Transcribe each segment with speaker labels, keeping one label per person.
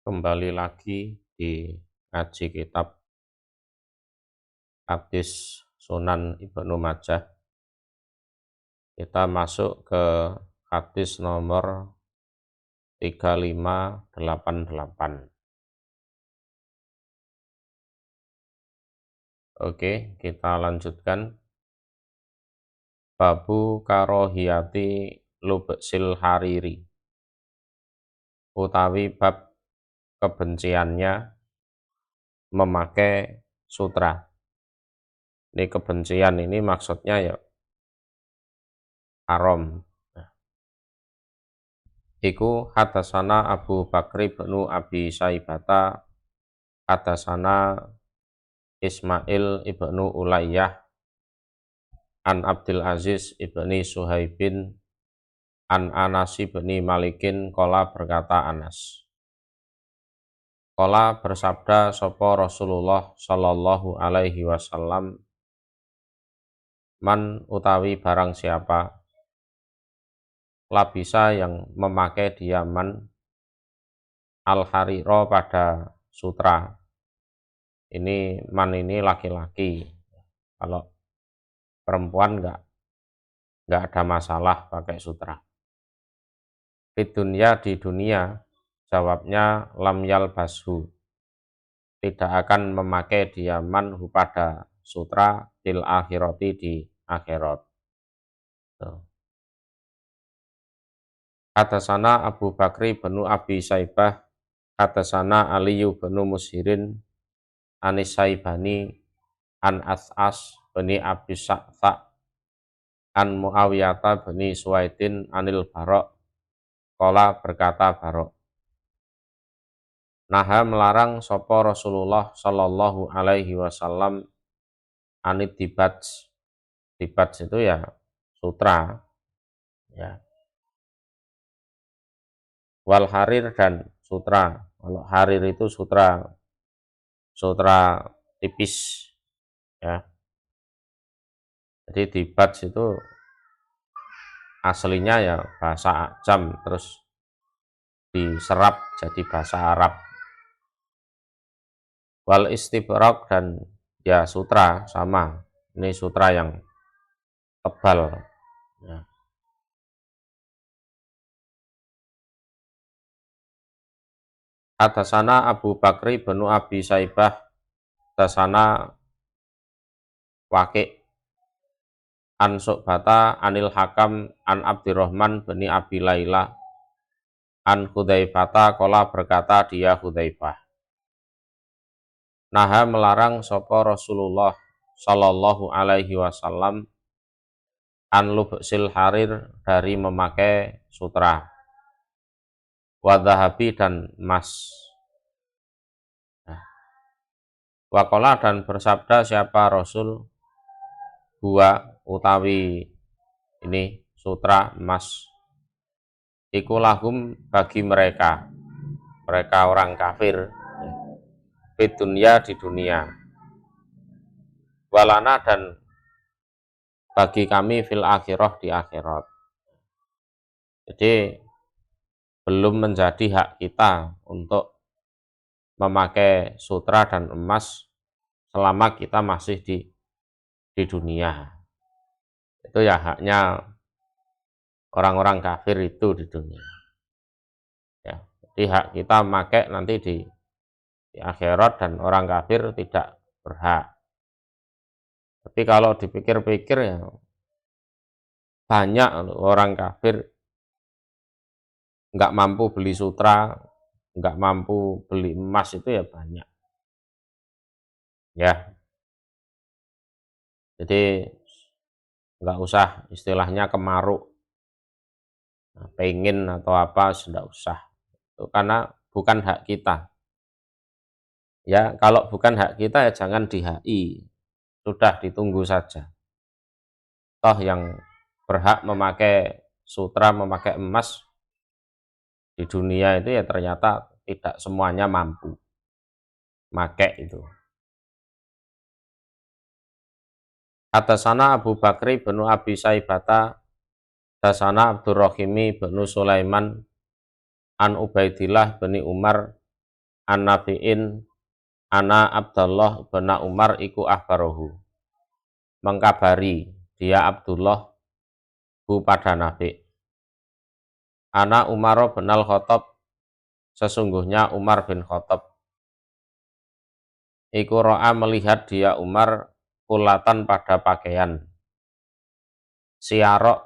Speaker 1: Kembali lagi di ngaji kitab Hadis Sunan Ibnu Majah. Kita masuk ke hadis nomor 3588. Oke, kita lanjutkan. Babu karohiyati lubsil hariri, utawi bab kebenciannya memakai sutra. Ini kebencian ini maksudnya ya haram. Iku hadasana Abu Bakri bin Abi Saibata, hadasana Ismail ibnu Ulayyah, an Abdul Aziz ibni Suhaibin, an Anas ibni Malikin, kola berkata Anas. Kola bersabda sopo Rasulullah sallallahu alaihi wasallam, man utawi barang siapa, labisa yang memakai diaman, al-hariro pada sutra. Ini man ini laki-laki. Kalau perempuan enggak ada masalah pakai sutra. Di dunia, jawabnya lam yalbashu, tidak akan memakai diaman pada sutra fil akhirati di akhirat. Hadasana Abu Bakri bin Abi Saibah, hadasana Aliyu bin Mushirin, Anis Saibani, an As'as bin Abi Sa'sa, an Muawiyata bin Suwaidin, anil Barok, kola berkata Barok. Naha melarang sopo Rasulullah sallallahu alaihi wasallam anit dibats. Dibats itu ya sutra, ya. Wal harir dan sutra. Kalau harir itu sutra tipis, ya. Jadi dibats itu aslinya ya bahasa Ajam, terus diserap jadi bahasa Arab. Wal istibrak dan ya sutra sama. Ini sutra yang tebal, ya. Hadasana Abu Bakri bin Abi Saibah, hadasana Waqi' an Su'bata anil Hakam an Abdurrahman bin Abi Laila an Hudzaifata, kola berkata dia Hudzaifah. Naha melarang sopo Rasulullah sallallahu alaihi wasallam an lubsil harir, dari memakai sutra, wadhahabi dan emas. Wakola dan bersabda siapa Rasul, huwa utawi ini sutra emas, iku lahum bagi mereka orang kafir, di dunia, walana dan bagi kami fil akhirah di akhirat. Jadi belum menjadi hak kita untuk memakai sutra dan emas selama kita masih di dunia. Itu ya haknya orang-orang kafir itu di dunia, ya. Jadi hak kita memakai nanti di akhirat, dan orang kafir tidak berhak. Tapi kalau dipikir-pikir ya banyak orang kafir nggak mampu beli sutra, nggak mampu beli emas, itu ya banyak, ya. Jadi nggak usah istilahnya kemaruk, pengen atau apa, sudah usah. Itu karena bukan hak kita. Ya, kalau bukan hak kita ya jangan di-HI. Sudah ditunggu saja. Toh yang berhak memakai sutra, memakai emas di dunia itu ya ternyata tidak semuanya mampu make itu. Hadasana Abu Bakri bin Abi Saibata, hadasana Abdurrahimi bin Sulaiman, an Ubaidillah bin Umar, An-Nafi'in ana Abdullah bin Umar iku ahbarohu, mengkabari dia Abdullah hu pada Nafi'. Ana Umar bin Al-Khattab, sesungguhnya Umar bin Khattab iku ro'a melihat dia Umar kulatan pada pakaian siarok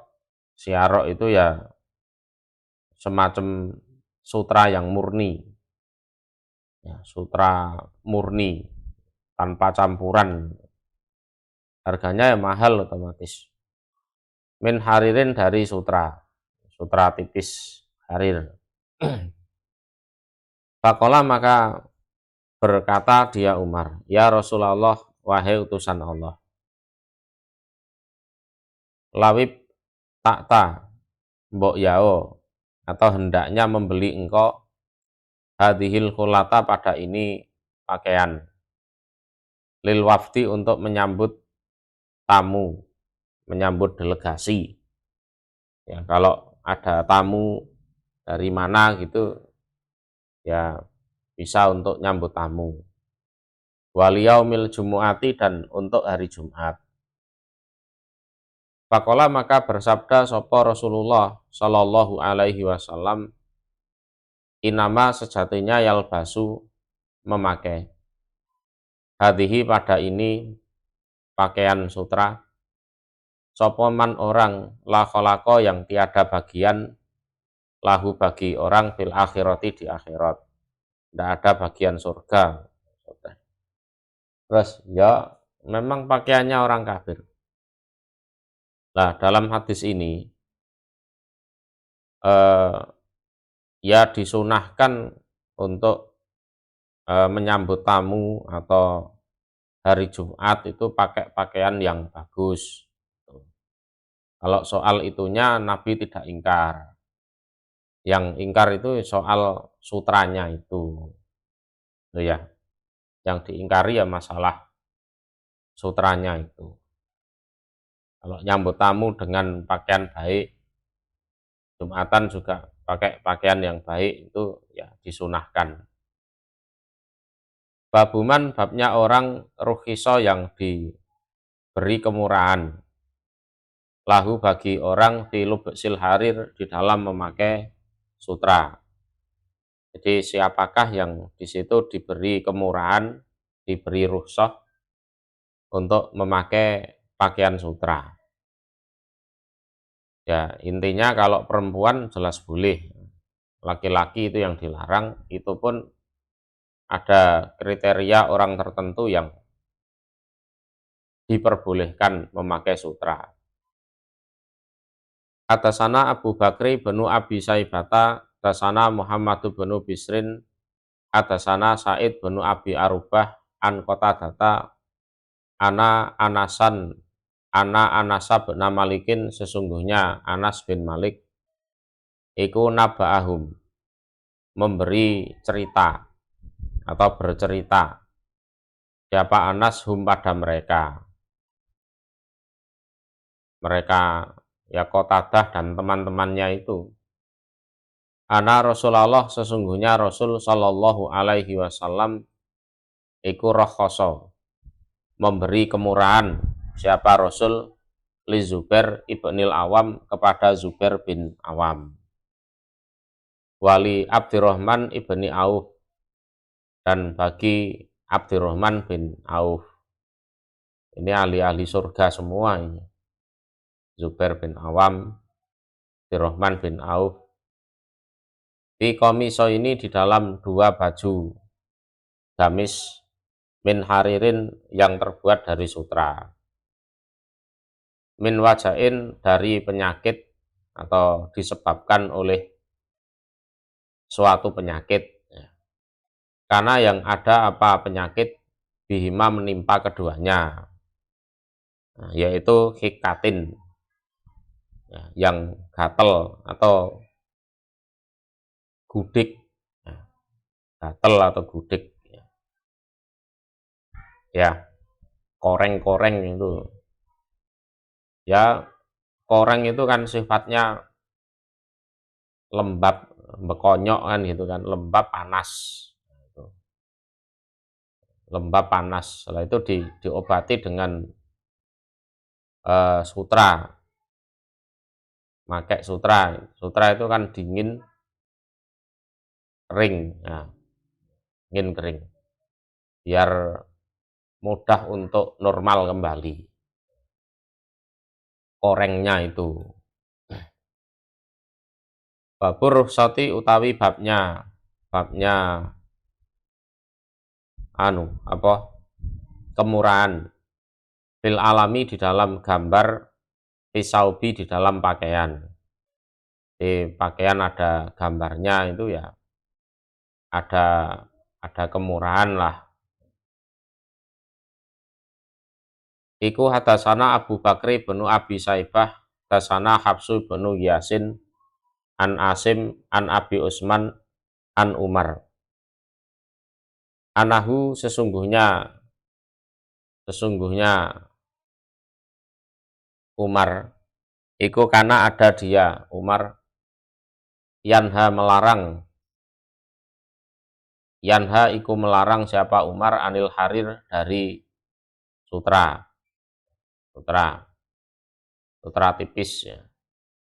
Speaker 1: itu ya semacam sutra yang murni ya, sutra murni tanpa campuran, harganya ya mahal otomatis. Min haririn, dari sutra tipis harir. Faqala, maka berkata dia Umar, ya Rasulullah, wahai utusan Allah, lawib takta, mbok yao, atau hendaknya membeli engkau hadhil khulata, pada ini pakaian, lil wafdi, untuk menyambut tamu, menyambut delegasi. Ya, kalau ada tamu dari mana gitu ya bisa untuk nyambut tamu. Waliyaumil jumu'ati, dan untuk hari Jumat. Faqala, maka bersabda sapa Rasulullah sallallahu alaihi wasallam, inama, sejatinya, yalbasu, memakai, hadhihi, pada ini pakaian sutra, sapa man, orang, la khalaqa, yang tiada bagian, lahu, bagi orang, fil akhirati, di akhirat, tidak ada bagian surga. Terus ya memang pakaiannya orang kafir. Nah, dalam hadis ini ya disunahkan untuk menyambut tamu atau hari Jumat itu pakai pakaian yang bagus. Kalau soal itunya Nabi tidak ingkar. Yang ingkar itu soal sutranya itu. Ya, yang diingkari ya masalah sutranya itu. Kalau nyambut tamu dengan pakaian baik, Jumatan juga pakai pakaian yang baik, itu ya disunahkan. Babuman, babnya orang, ruhiso, yang diberi kemurahan, lahu, bagi orang, fi lubsil harir, di dalam memakai sutra. Jadi siapakah yang di situ diberi kemurahan, diberi rukhsah untuk memakai pakaian sutra. Ya, intinya kalau perempuan jelas boleh. Laki-laki itu yang dilarang, itu pun ada kriteria orang tertentu yang diperbolehkan memakai sutra. Atasana Abu Bakri bin Abi Saibata, atasana Muhammad bin Bisrin, atasana Said bin Abi Arubah, an Qatadah, ana Anasa bin Malikin, sesungguhnya Anas bin Malik iku naba'ahum, memberi cerita atau bercerita, siapa Anas, hum, pada mereka ya Qatadah dan teman-temannya itu. Ana Rasulullah, sesungguhnya Rasul sallallahu alaihi wasallam iku rakhoso, memberi kemurahan, siapa Rasul, li Zubair ibnil Awam, kepada Zubair bin Awam, wali Abdurrahman ibni Auf, dan bagi Abdurrahman bin Auf. Ini ahli-ahli surga semua ini. Zubair bin Awam, Abdurrahman bin Auf. Di komiso, ini di dalam dua baju gamis, min haririn, yang terbuat dari sutra, min wajain, dari penyakit atau disebabkan oleh suatu penyakit, karena yang ada apa penyakit, bihima, menimpa keduanya, yaitu hikatin, yang gatel atau gudik, gatel atau gudik, ya koreng-koreng itu. Ya, koreng itu kan sifatnya lembab, bekonyok kan gitu kan, lembab, panas. lembab panas. Setelah itu diobati dengan sutra, pakai sutra. Sutra itu kan dingin, kering, nah, dingin kering, biar mudah untuk normal kembali korengnya itu. Babur rukhsati utawi babnya apa kemurahan fil alami di dalam gambar, pisaubi di dalam pakaian. Di pakaian ada gambarnya itu ya ada kemurahan lah. Iku hadasana Abu Bakri benu Abi Saibah, hadasana Habsu benu Yasin, an Asim, an Abi Usman, an Umar. Anahu sesungguhnya Umar, iku karena ada dia, Umar, yanha iku melarang siapa Umar anil harir dari sutra tipis ya.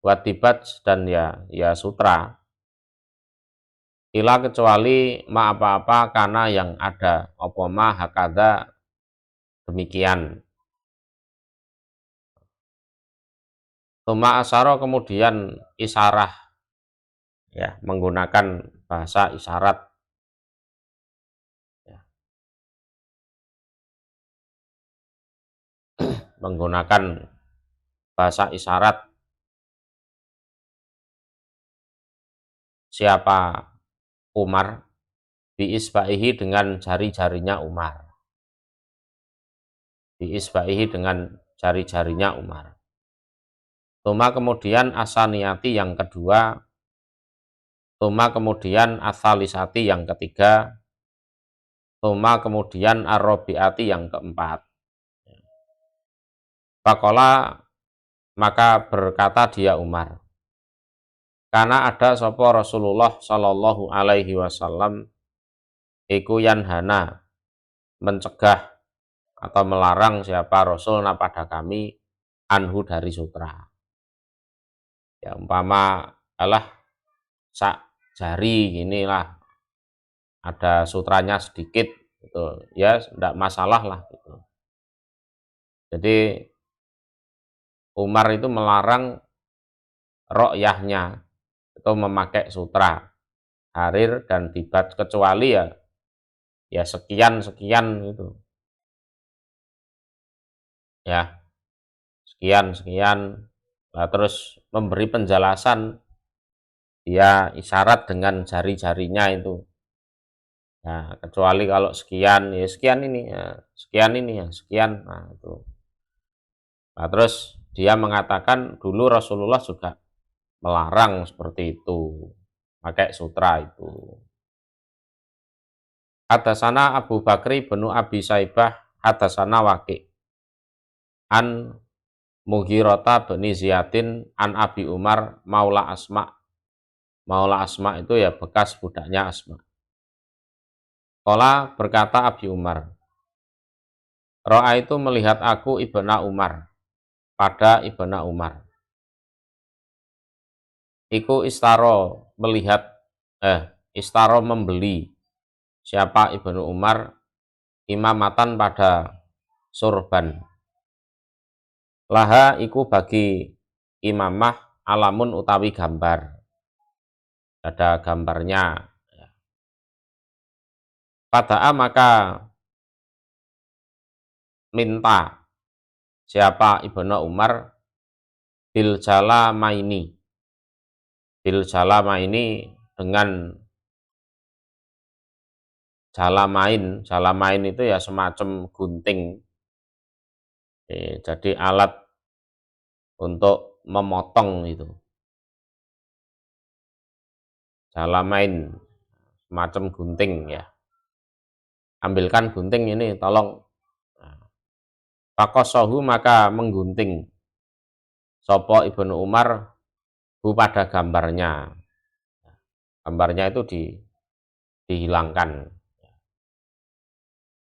Speaker 1: Watibat dan ya sutra. Ila kecuali ma apa-apa karena yang ada opoma hakada demikian. Tuma asaro kemudian isarah ya, menggunakan bahasa isyarat ya, menggunakan bahasa isyarat siapa Umar biisbaihi dengan jari-jarinya Umar. Biisbaihi dengan jari-jarinya Umar. Tuma kemudian asaniyati yang kedua, tuma kemudian asalisati yang ketiga, tuma kemudian arrobiati yang keempat. Pakola maka berkata dia Umar, karena ada sopo Rasulullah Shallallahu Alaihi Wasallam iku yanhana mencegah atau melarang siapa Rasul pada kami anhu dari sutra. Ya umpama sak jari inilah ada sutranya sedikit gitu ya, tidak masalah lah gitu. Jadi Umar itu melarang ro'yahnya itu memakai sutra harir dan tibat kecuali ya sekian gitu ya, sekian. Nah, terus memberi penjelasan dia isyarat dengan jari-jarinya itu. Nah, kecuali kalau sekian ya sekian ini ya, sekian ini ya sekian. Nah, itu. Nah, terus dia mengatakan dulu Rasulullah juga melarang seperti itu, pakai sutra itu. Hadasana Abu Bakri benu Abi Saibah, hadasana Waqi an Mughirata bani Ziyadin an Abi Umar Maula Asma. Maula Asma itu ya bekas budaknya Asma. Qala berkata Abi Umar, Ro'a itu melihat aku Ibna Umar, pada Ibna Umar. Iku istaro istaro membeli siapa Ibnu Umar imamatan pada surban. Laha iku bagi imamah alamun utawi gambar. Ada gambarnya. Pada maka minta siapa Ibnu Umar bil jalamaini dengan jalamain itu ya semacam gunting. Jadi alat untuk memotong itu. Jalamain semacam gunting ya. Ambilkan gunting ini, tolong. Fakosohu maka menggunting sopo Ibnu Umar bu pada gambarnya. Gambarnya itu dihilangkan.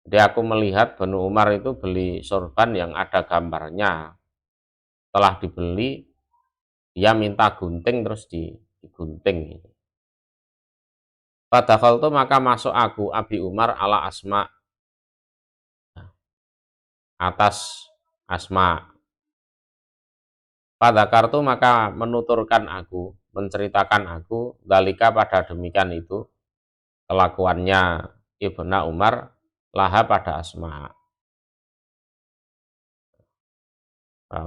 Speaker 1: Jadi aku melihat Banu Umar itu beli sorban yang ada gambarnya. Setelah dibeli, dia minta gunting terus digunting. Padahal itu maka masuk aku Abi Umar ala Asma, atas Asma. Pada kartu maka menuturkan aku, menceritakan aku, dalika pada demikian itu, kelakuannya Ibnu Umar laha pada Asma.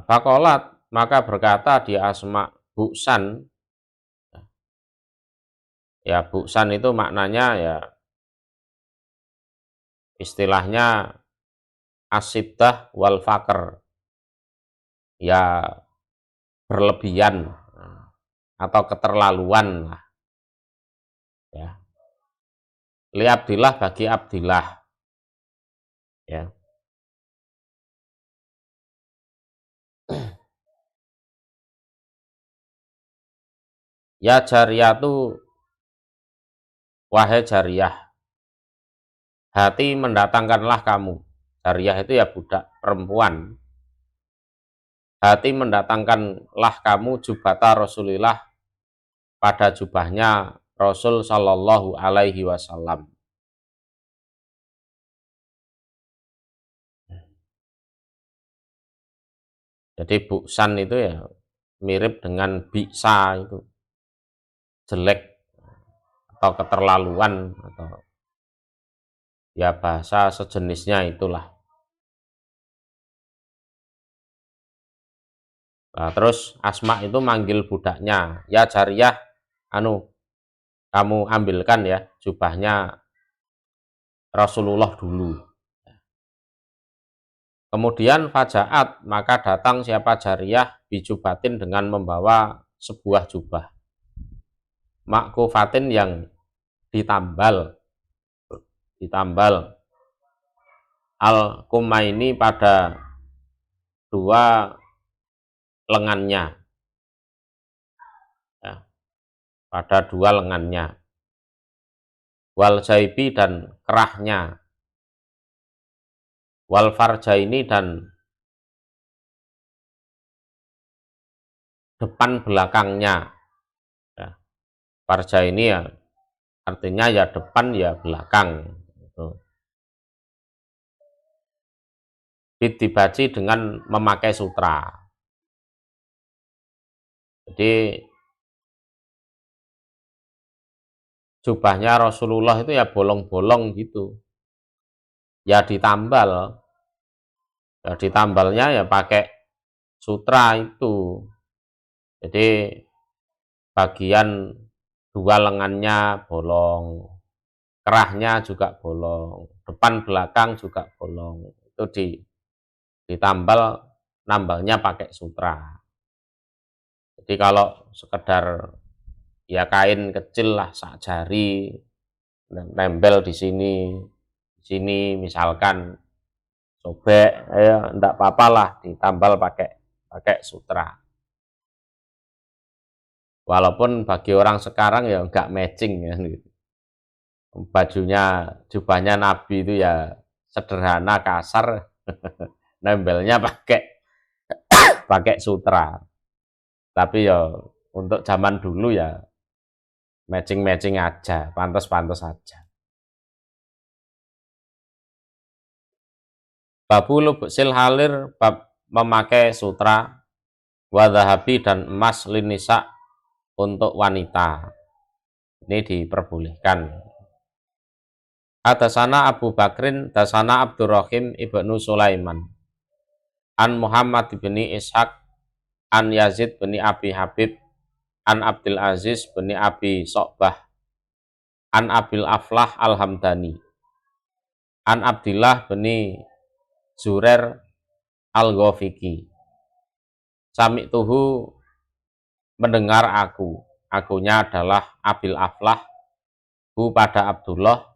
Speaker 1: Fakolat maka berkata dia Asma, buksan, ya buksan itu maknanya ya istilahnya asibdah wal fakr, ya berlebihan atau keterlaluan lah, ya. Li Abdillah bagi Abdillah, ya. Ya jariyah itu, wahai jariyah, hati mendatangkanlah kamu. Jariyah itu ya budak perempuan. Hati mendatangkanlah kamu jubata Rasulillah, pada jubahnya Rasul Shallallahu Alaihi Wasallam. Jadi buksan itu ya mirip dengan bisa, itu jelek atau keterlaluan atau ya bahasa sejenisnya itulah. Nah, terus Asma itu manggil budaknya, ya jariyah, kamu ambilkan ya jubahnya Rasulullah dulu. Kemudian fajaat, maka datang siapa jariyah bijubatin dengan membawa sebuah jubah makkufatin yang ditambal al-kumaini pada dua lengannya, ya, pada dua lengannya, wal jaibi dan kerahnya, wal farjaini dan depan belakangnya, ya. Farja ini ya artinya ya depan ya belakang gitu. Dibaci dengan memakai sutra. Jadi jubahnya Rasulullah itu ya bolong-bolong gitu, ya ditambal, ya ditambalnya ya pakai sutra itu. Jadi bagian dua lengannya bolong, kerahnya juga bolong, depan belakang juga bolong, itu ditambal, nambalnya pakai sutra. Jadi kalau sekedar ya kain kecil lah sak jari nempel di sini misalkan sobek, ya enggak apa-apa lah ditambal pakai sutra. Walaupun bagi orang sekarang ya enggak matching ya gitu. Bajunya, jubahnya Nabi itu ya sederhana, kasar, nempelnya pakai sutra. Tapi ya untuk zaman dulu ya matching-matching aja, pantas-pantas aja. Babul lubsil halir, bab memakai sutra, wadhahabi dan emas linisa untuk wanita. Ini diperbolehkan. Hadasana Abu Bakrin, dasana Abdurrahim ibnu Sulaiman. An Muhammad bin Ishaq, an Yazid bin Abi Habib, an Abdul Aziz bin Abi Sokbah, an Abil Aflah Al-Hamdani, an Abdillah bin Zurer Al-Ghafiqi. Sami tuhu mendengar akunya adalah Abil Aflah, hu pada Abdullah,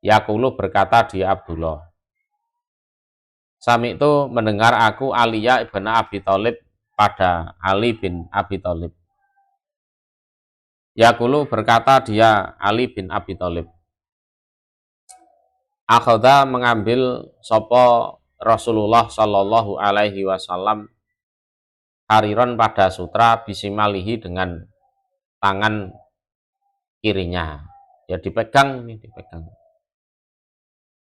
Speaker 1: yakulu berkata dia Abdullah. Sami itu mendengar aku Aliyah ibn Abi Thalib pada Ali bin Abi Thalib. Yakulu berkata dia Ali bin Abi Thalib. Akhadha mengambil sopo Rasulullah Shallallahu Alaihi Wasallam hariron pada sutra bisimalihi dengan tangan kirinya, ya dipegang, ini dipegang.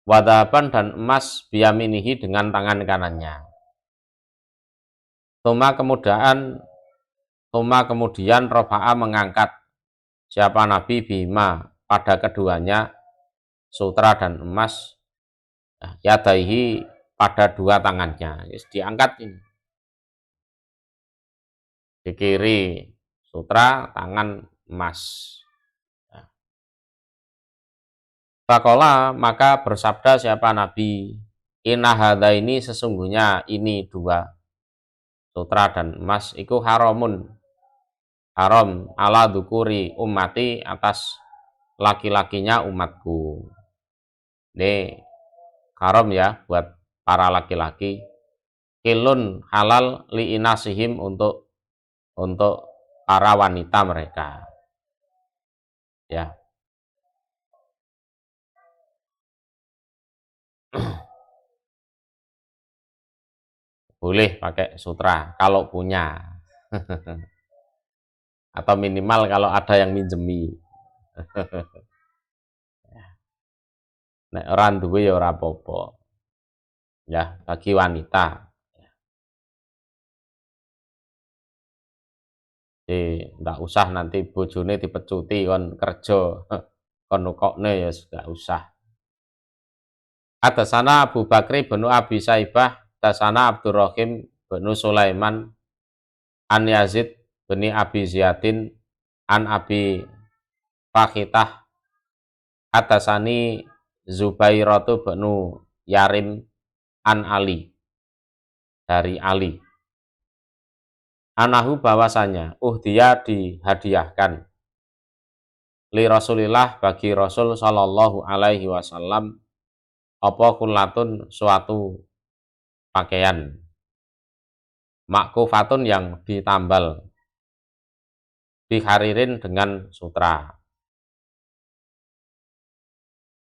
Speaker 1: Wadaban dan emas biyaminihi dengan tangan kanannya. Tuma kemudian Rofa'a mengangkat siapa Nabi bima pada keduanya sutra dan emas, yadaihi pada dua tangannya. Diangkat ini, di kiri sutra, tangan emas. Fakola maka bersabda siapa Nabi, inna hadha ini sesungguhnya ini dua sutra dan emas iku haramun, haram ala dukuri ummati atas laki-lakinya umatku. Ini haram ya buat para laki-laki. Kilun halal li inasihim untuk para wanita mereka. Ya. Boleh pakai sutra kalau punya. Atau minimal kalau ada yang minjemi. Nek ora duwe ya ora apa-apa. Ya, bagi wanita. Jadi ndak usah nanti bojone dipecuti kon kerja. Kon nukokne ya ndak usah. Atasana Abu Bakri bin Abi Saibah, atasana Abdurrahim bin Sulaiman, an Yazid bin Abi Ziyadin, an Abi Fakhitah, atasani Zubairatu bin Yarim, an Ali, dari Ali. Anahu bahwasanya dia dihadiahkan li Rasulillah bagi Rasul Shallallahu Alaihi Wasallam apa kullatun suatu pakaian makkufatun yang ditambal biharirin dengan sutra.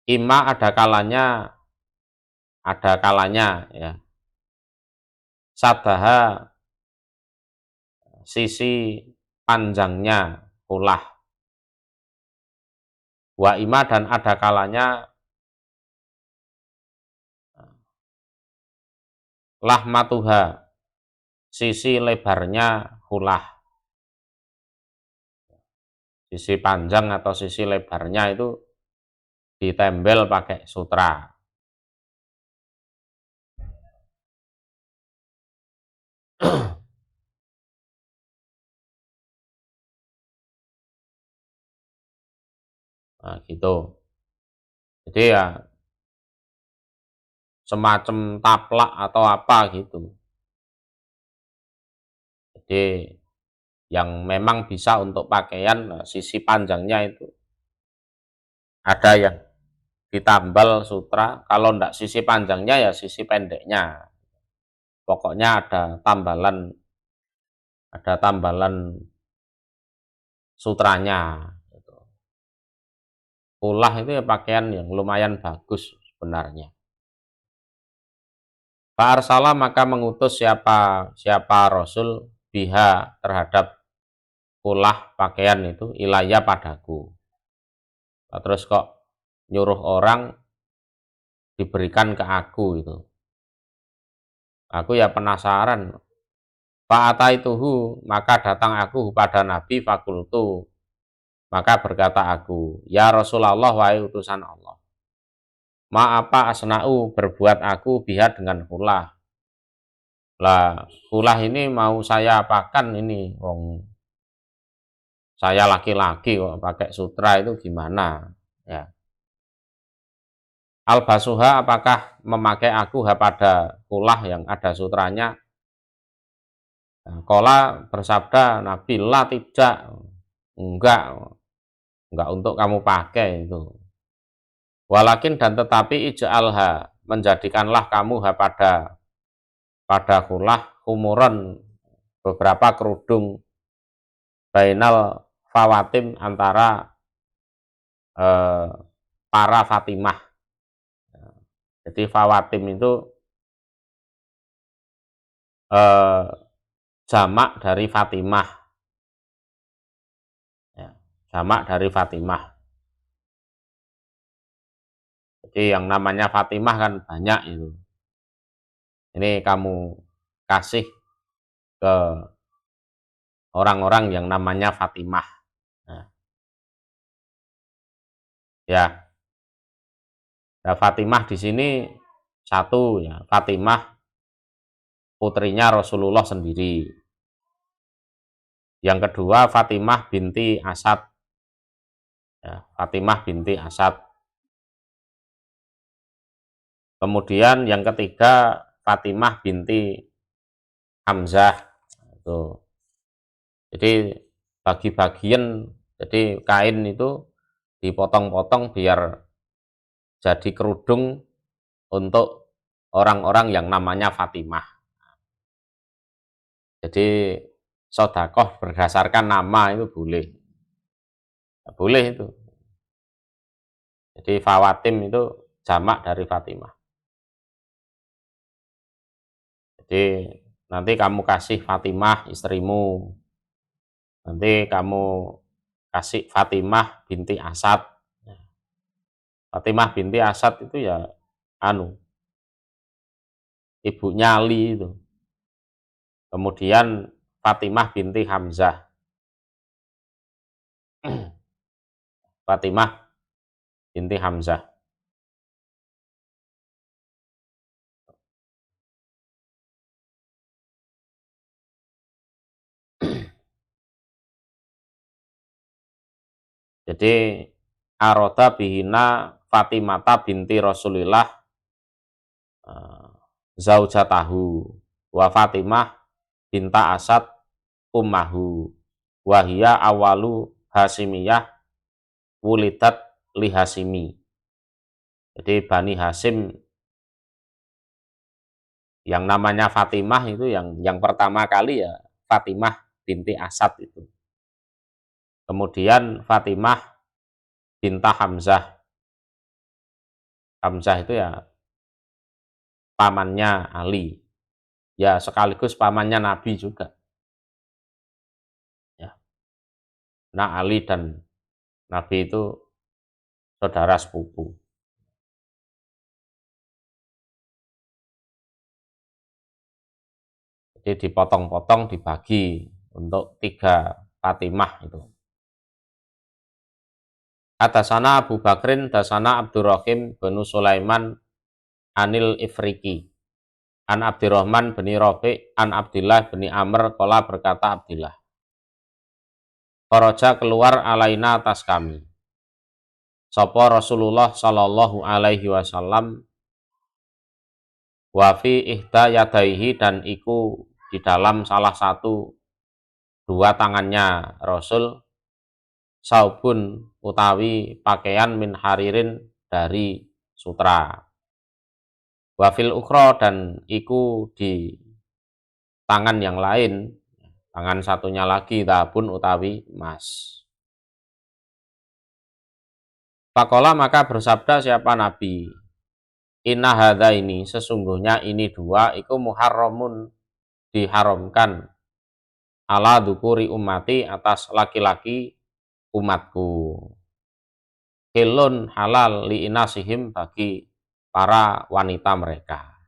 Speaker 1: Ima ada kalanya ya, sadaha sisi panjangnya kulah, wa ima dan ada kalanya lahmatuha sisi lebarnya kulah, sisi panjang atau sisi lebarnya itu ditembel pakai sutra. Nah, gitu. Jadi ya semacam taplak atau apa gitu. Jadi yang memang bisa untuk pakaian, nah, sisi panjangnya itu ada yang ditambal sutra. Kalau enggak sisi panjangnya ya sisi pendeknya. Pokoknya ada tambalan sutranya. Ulah itu ya pakaian yang lumayan bagus sebenarnya. Pak Arsala maka mengutus siapa Rasul biha terhadap ulah pakaian itu ilaya padaku. Nah, terus kok nyuruh orang diberikan ke aku itu. Aku ya penasaran. Fa'ataituhu maka datang aku pada Nabi fakultu. Maka berkata aku, ya Rasulullah wahai utusan Allah. Ma apa asna'u berbuat aku biha dengan hulah. Lah, hulah ini mau saya apakan ini, wong saya laki-laki kok pakai sutra itu gimana? Ya. Al-basuha apakah memakai aku pada hulah yang ada sutranya? Nah, kola bersabda Nabi, la tidak, enggak untuk kamu pakai itu. Walakin dan tetapi ij'alha, menjadikanlah kamu pada kulah humuron beberapa kerudung bainal fawatim antara para Fatimah. Jadi Fawatim itu eh, jamak dari Fatimah, ya, jamak dari Fatimah. Jadi yang namanya Fatimah kan banyak itu. Ini kamu kasih ke orang-orang yang namanya Fatimah. Nah, ya, ya Fatimah di sini satu ya, Fatimah putrinya Rasulullah sendiri. Yang kedua Fatimah binti Asad, ya, Fatimah binti Asad. Kemudian yang ketiga Fatimah binti Hamzah. Itu. Jadi bagi bagian, jadi kain itu dipotong-potong biar jadi kerudung untuk orang-orang yang namanya Fatimah. Jadi sodakoh berdasarkan nama itu boleh, boleh itu. Jadi Fawatim itu jamak dari Fatimah. Jadi nanti kamu kasih Fatimah istrimu, nanti kamu kasih Fatimah binti Asad. Fatimah binti Asad itu ya anu, ibunya Ali itu. Kemudian Fatimah binti Hamzah. Fatimah binti Hamzah. Jadi aroda bihina Fatimata binti Rasulillah zaujatahu wa Fatimah binta Asad ummahu wahia awalu Hasimiyah wulidat li Hasimi. Jadi Bani Hasim yang namanya Fatimah itu yang pertama kali ya Fatimah binti Asad itu. Kemudian Fatimah binta Hamzah. Hamzah itu ya pamannya Ali. Ya sekaligus pamannya Nabi juga. Ya. Nah Ali dan Nabi itu saudara sepupu. Jadi dipotong-potong dibagi untuk 3 Fatimah itu. Atasana Abu Bakrin, dasana Abdurrahim bin Sulaiman Anil Ifriki. An Abdurrahman bin Rafi, an Abdillah bin Amr, kola berkata Abdillah. Koroja keluar alaina atas kami. Sopo Rasulullah Shallallahu Alaihi Wasallam wafi ihda yadaihi dan iku di dalam salah satu dua tangannya Rasul saubun utawi pakaian min haririn dari sutra. Wafil ukro dan iku di tangan yang lain, tangan satunya lagi tabun utawi emas. Fakola maka bersabda siapa Nabi, inna hadha ini sesungguhnya ini dua iku muharramun diharamkan ala dukuri ummati atas laki-laki umatku. Hilun halal li inasihim bagi para wanita mereka.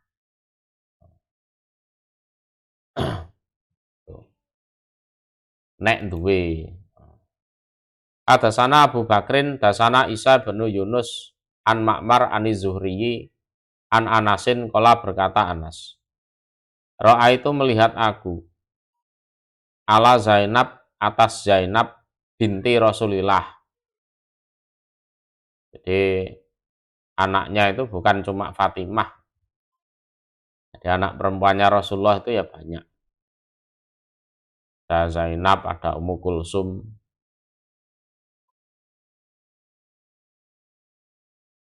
Speaker 1: Nek duwe. Adasana Abu Bakrin, dasana Isa bin Yunus, an Ma'mar ani Zuhriyi, an Anasin kola berkata Anas. Ro'a itu melihat aku, ala Zainab atas Zainab binti Rasulillah. Jadi anaknya itu bukan cuma Fatimah. Jadi anak perempuannya Rasulullah itu ya banyak. Ada Zainab, ada Ummu Kulsum.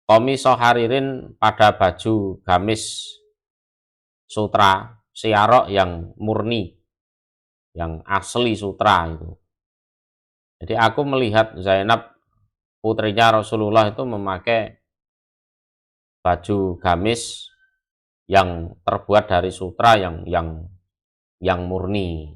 Speaker 1: Komiso haririn pada baju gamis sutra, siarok yang murni, yang asli sutra itu. Jadi aku melihat Zainab putrinya Rasulullah itu memakai baju gamis yang terbuat dari sutra yang murni.